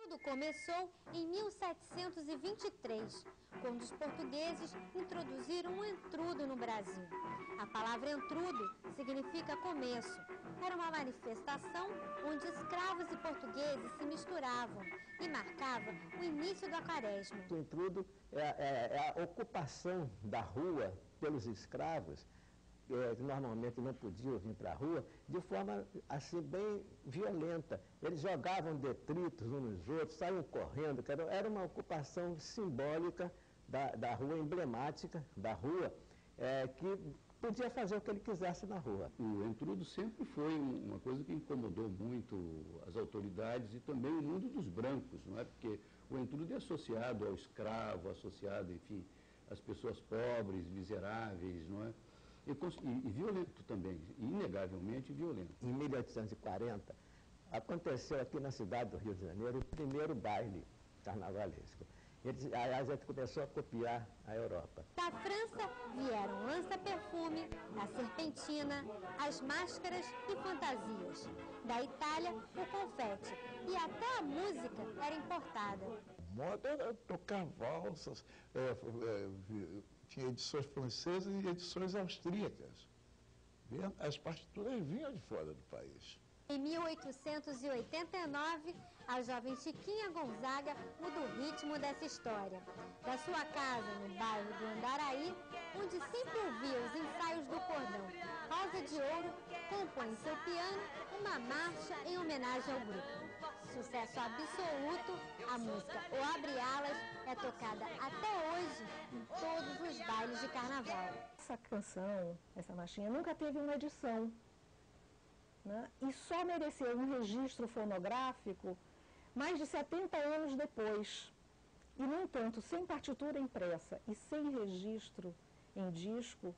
Tudo começou em 1723, quando os portugueses introduziram o entrudo no Brasil. A palavra entrudo significa começo. Era uma manifestação onde escravos e portugueses se misturavam e marcava o início da Quaresma. O entrudo é a ocupação da rua pelos escravos, que normalmente não podiam vir para a rua, de forma assim bem violenta. Eles jogavam detritos uns nos outros, saíam correndo. Era uma ocupação simbólica da rua, emblemática da rua, que podia fazer o que ele quisesse na rua. O entrudo sempre foi uma coisa que incomodou muito as autoridades e também o mundo dos brancos, não é? Porque o entrudo é associado ao escravo, associado, enfim, às pessoas pobres, miseráveis, não é? E violento também, inegavelmente violento. Em 1840, aconteceu aqui na cidade do Rio de Janeiro o primeiro baile carnavalesco. A gente começou a copiar a Europa. Da França vieram lança-perfume, a serpentina, as máscaras e fantasias. Da Itália, o confete. E até a música era importada. A moda era tocar valsas, tinha edições francesas e edições austríacas. As partituras vinham de fora do país. Em 1889, a jovem Chiquinha Gonzaga muda o ritmo dessa história. Da sua casa, no bairro do Andaraí, onde sempre ouvia os ensaios do cordão Rosa de Ouro, compõe em seu piano uma marcha em homenagem ao grupo. Sucesso absoluto, a música O Abre Alas é tocada até hoje em todos os bailes de carnaval. Essa canção, essa marchinha, nunca teve uma edição, né? E só mereceu um registro fonográfico mais de 70 anos depois. E, no entanto, sem partitura impressa e sem registro em disco,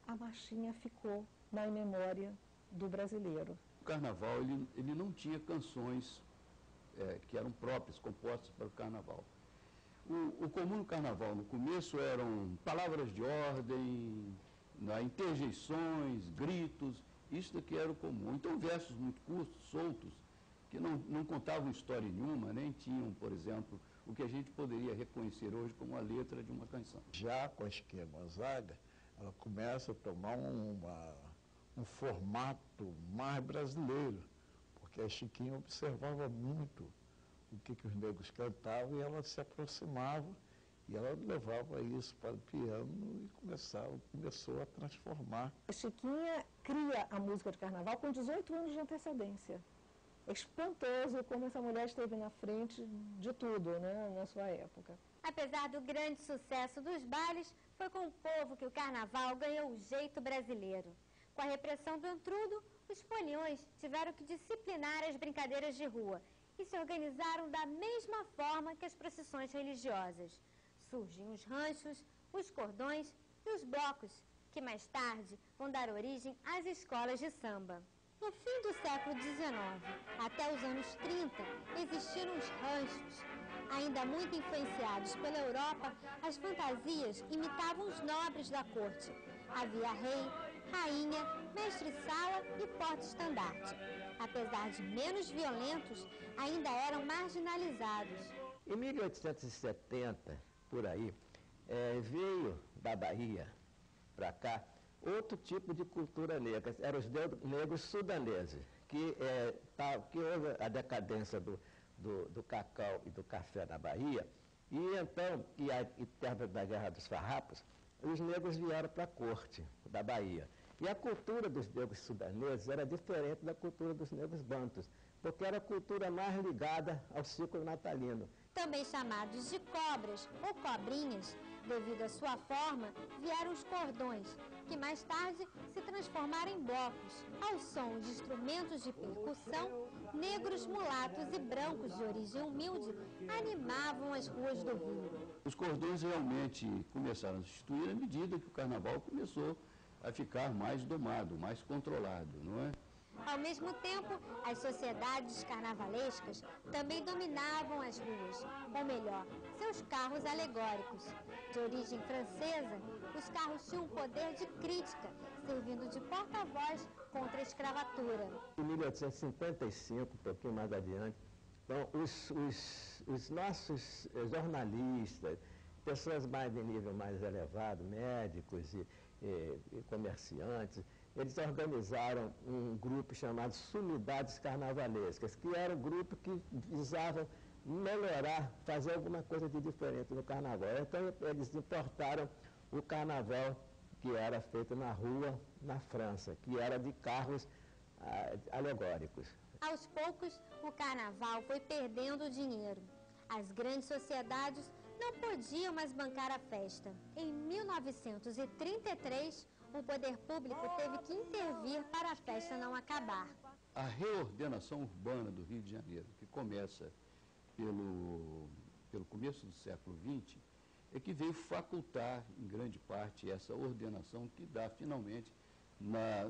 a marchinha ficou na memória do brasileiro. O carnaval, ele não tinha canções que eram próprias, compostas para o carnaval. O comum no carnaval, no começo, eram palavras de ordem, interjeições, gritos, isso daqui era o comum. Então, versos muito curtos, soltos, que não contavam história nenhuma, nem tinham, por exemplo, o que a gente poderia reconhecer hoje como a letra de uma canção. Já com a Chiquinha Gonzaga, ela começa a tomar um formato mais brasileiro, porque a Chiquinha observava muito o que os negros cantavam e ela se aproximava e ela levava isso para o piano e começou a transformar. A Chiquinha cria a música de carnaval com 18 anos de antecedência. É espantoso como essa mulher esteve na frente de tudo, né, na sua época. Apesar do grande sucesso dos bailes, foi com o povo que o carnaval ganhou o jeito brasileiro. Com a repressão do entrudo, os foliões tiveram que disciplinar as brincadeiras de rua e se organizaram da mesma forma que as procissões religiosas. Surgem os ranchos, os cordões e os blocos, que mais tarde vão dar origem às escolas de samba. No fim do século XIX, até os anos 30, existiram os ranchos. Ainda muito influenciados pela Europa, as fantasias imitavam os nobres da corte. Havia rei, rainha, mestre-sala e porta-estandarte. Apesar de menos violentos, ainda eram marginalizados. Em 1870, por aí, veio da Bahia para cá outro tipo de cultura negra, eram os negros sudaneses, que houve a decadência do cacau e do café na Bahia, e então, e perto da Guerra dos Farrapos, os negros vieram para a corte da Bahia. E a cultura dos negros sudaneses era diferente da cultura dos negros bantus, porque era a cultura mais ligada ao ciclo natalino. Também chamados de cobras ou cobrinhas, devido à sua forma, vieram os cordões, que mais tarde se transformaram em blocos. Ao som de instrumentos de percussão, negros, mulatos e brancos de origem humilde animavam as ruas do Rio. Os cordões realmente começaram a se instituir à medida que o carnaval começou a ficar mais domado, mais controlado, não é? Ao mesmo tempo, as sociedades carnavalescas também dominavam as ruas, ou melhor, seus carros alegóricos. De origem francesa, os carros tinham poder de crítica, servindo de porta-voz contra a escravatura. Em 1855, um pouquinho mais adiante, Então, os nossos jornalistas, pessoas mais de nível mais elevado, médicos e comerciantes, eles organizaram um grupo chamado Sumidades Carnavalescas, que era um grupo que visavam melhorar, fazer alguma coisa de diferente no carnaval. Então, eles importaram o carnaval que era feito na rua, na França, que era de carros alegóricos. Aos poucos, o carnaval foi perdendo dinheiro. As grandes sociedades não podiam mais bancar a festa. Em 1933, o poder público teve que intervir para a festa não acabar. A reordenação urbana do Rio de Janeiro, que começa pelo começo do século XX, é que veio facultar, em grande parte, essa ordenação que dá, finalmente,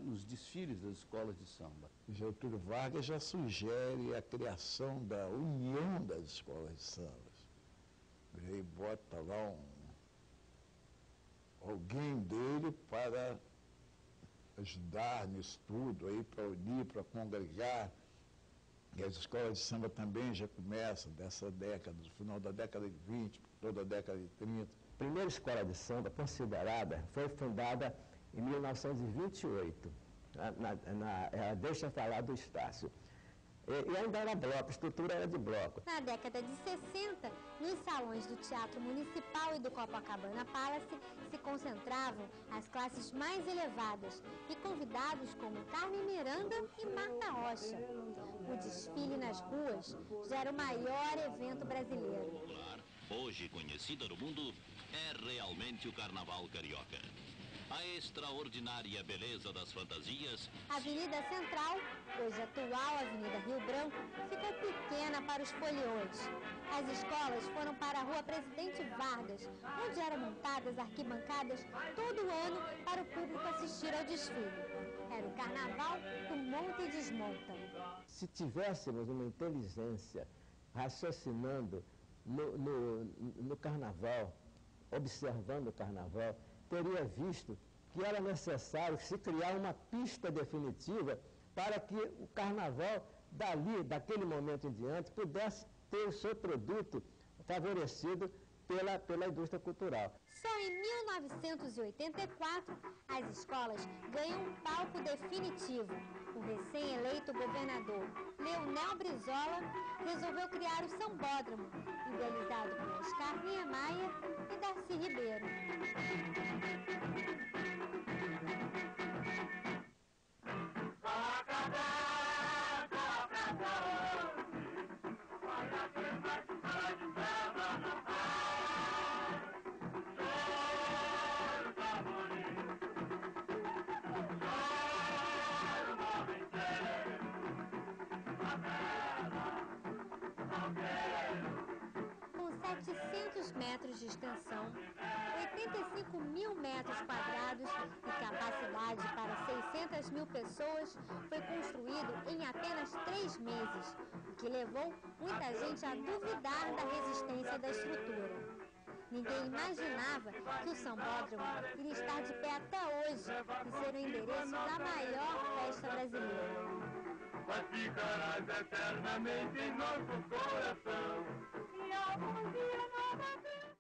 nos desfiles das escolas de samba. Getúlio Vargas já sugere a criação da União das Escolas de Samba. Ele bota lá alguém dele para ajudar nisso tudo, aí para unir, para congregar. E as escolas de samba também já começam dessa década, do final da década de 20, toda a década de 30. A primeira escola de samba considerada foi fundada em 1928, deixa falar do Estácio. E ainda era bloco, a estrutura era de bloco. Na década de 60, nos salões do Teatro Municipal e do Copacabana Palace se concentravam as classes mais elevadas e convidados como Carmen Miranda e Marta Rocha. O desfile nas ruas já era o maior evento brasileiro. Hoje conhecida no mundo, é realmente o Carnaval Carioca. A extraordinária beleza das fantasias. A Avenida Central, hoje atual Avenida Rio Branco, ficou pequena para os foliões. As escolas foram para a Rua Presidente Vargas, onde eram montadas arquibancadas todo ano para o público assistir ao desfile. Era o carnaval do monta e desmonta. Se tivéssemos uma inteligência raciocinando no carnaval, observando o carnaval, teria visto que era necessário se criar uma pista definitiva para que o carnaval, daquele momento em diante, pudesse ter o seu produto favorecido pela indústria cultural. Só em 1984, as escolas ganham um palco definitivo. O recém-eleito governador Leonel Brizola resolveu criar o Sambódromo, idealizado por Oscar Niemeyer e Darcy Ribeiro. Com 700 metros de extensão, 85 mil metros quadrados e capacidade para 600 mil pessoas, foi construído em apenas 3 meses, o que levou muita gente a duvidar da resistência da estrutura. Ninguém imaginava que o Sambódromo iria estar de pé até hoje e ser o endereço da maior festa brasileira. Mas ficarás eternamente em nosso coração. E algum dia novamente